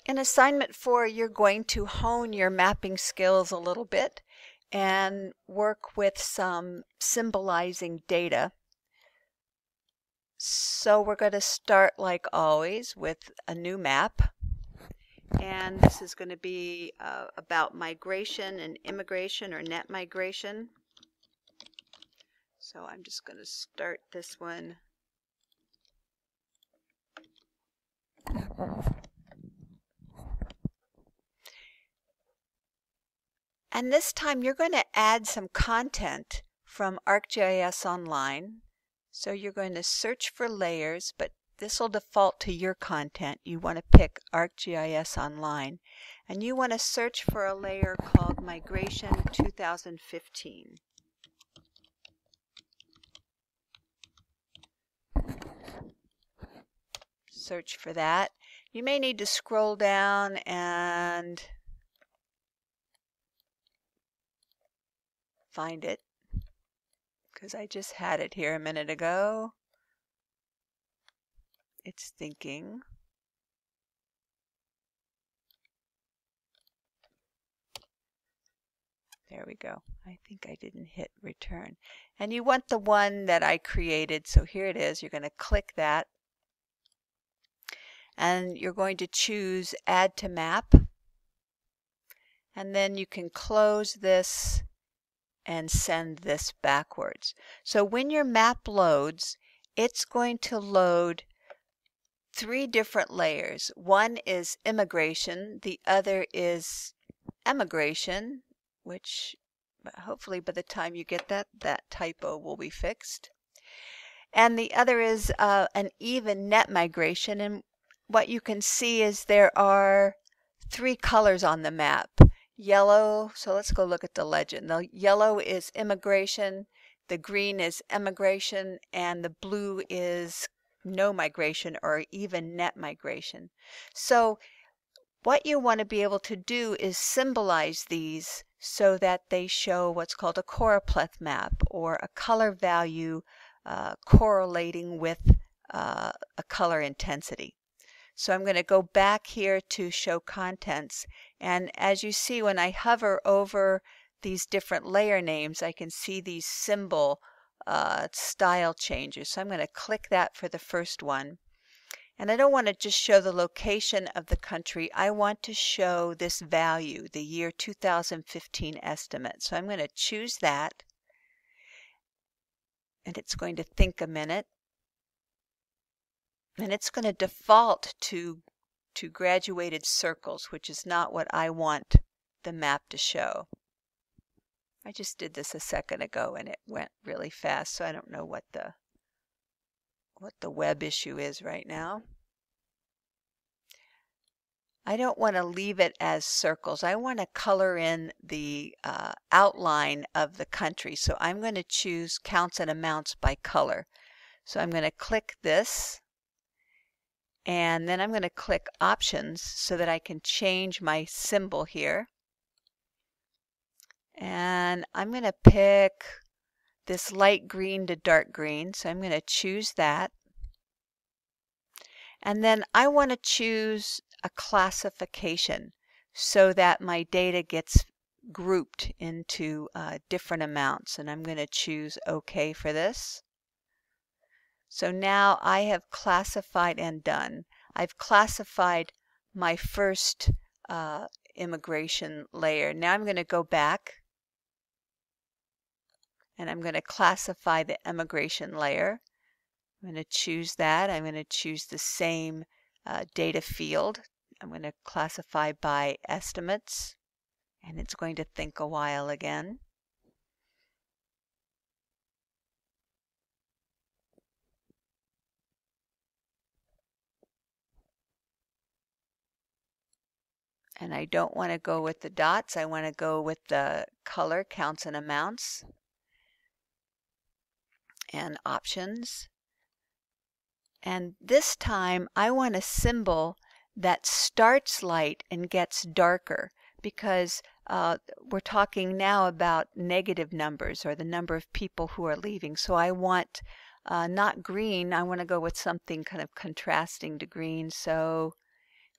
In assignment 4, you're going to hone your mapping skills a little bit and work with some symbolizing data. So we're going to start, like always, with a new map. And this is going to be about migration and immigration, or net migration. So I'm just going to start this one. And this time you're going to add some content from ArcGIS Online. So you're going to search for layers, but this will default to your content. You want to pick ArcGIS Online. And you want to search for a layer called Migration 2015. Search for that. You may need to scroll down and find it, because I just had it here a minute ago. It's thinking. There we go. I think I didn't hit return. And you want the one that I created, so here it is. You're going to click that. And you're going to choose Add to Map. And then you can close this and send this backwards. So when your map loads, it's going to load 3 different layers. One is immigration, the other is emigration, which hopefully by the time you get that typo will be fixed. And the other is an even net migration. And what you can see is there are 3 colors on the map. Yellow, so let's go look at the legend. The yellow is immigration, the green is emigration, and the blue is no migration or even net migration. So what you want to be able to do is symbolize these so that they show what's called a choropleth map, or a color value correlating with a color intensity. So I'm going to go back here to show contents, and as you see, when I hover over these different layer names, I can see these symbol style changes. So I'm going to click that for the first one. And I don't want to just show the location of the country. I want to show this value, the year 2015 estimate. So I'm going to choose that, and it's going to think a minute. And it's going to default to graduated circles, which is not what I want the map to show. I just did this a second ago and it went really fast, so I don't know what the web issue is right now. I don't want to leave it as circles. I want to color in the outline of the country, so I'm going to choose counts and amounts by color. So I'm going to click this. And then I'm going to click Options so that I can change my symbol here. And I'm going to pick this light green to dark green. So I'm going to choose that. And then I want to choose a classification so that my data gets grouped into different amounts. And I'm going to choose OK for this. So now I have classified and done. I've classified my first immigration layer. Now I'm going to go back and I'm going to classify the immigration layer. I'm going to choose that. I'm going to choose the same data field. I'm going to classify by estimates, and it's going to think a while again. And I don't want to go with the dots. I want to go with the color, counts and amounts, and options. And this time I want a symbol that starts light and gets darker, because we're talking now about negative numbers, or the number of people who are leaving. So I want not green. I want to go with something kind of contrasting to green. So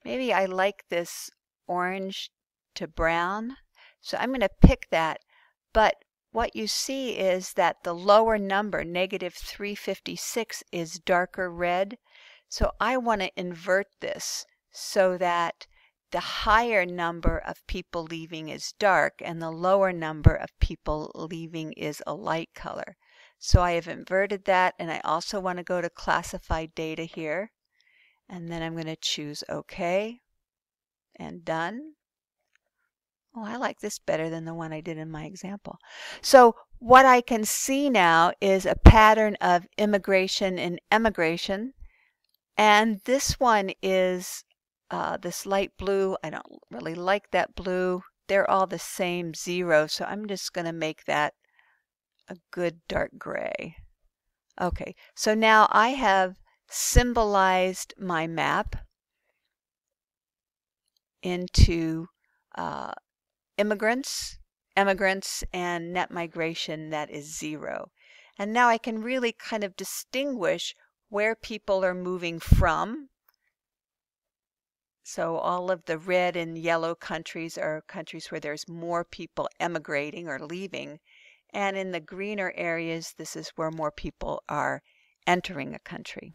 Maybe I like this orange to brown, so I'm going to pick that. But what you see is that the lower number, -356, is darker red. So I want to invert this so that the higher number of people leaving is dark and the lower number of people leaving is a light color. So I have inverted that, and I also want to go to classified data here. And then I'm going to choose OK and done. Oh, I like this better than the one I did in my example. So what I can see now is a pattern of immigration and emigration. And this one is this light blue. I don't really like that blue. They're all the same 0, so I'm just going to make that a good dark gray. Okay, so now I have symbolized my map into immigrants, emigrants, and net migration that is 0. And now I can really kind of distinguish where people are moving from. So all of the red and yellow countries are countries where there's more people emigrating or leaving. And in the greener areas, this is where more people are entering a country.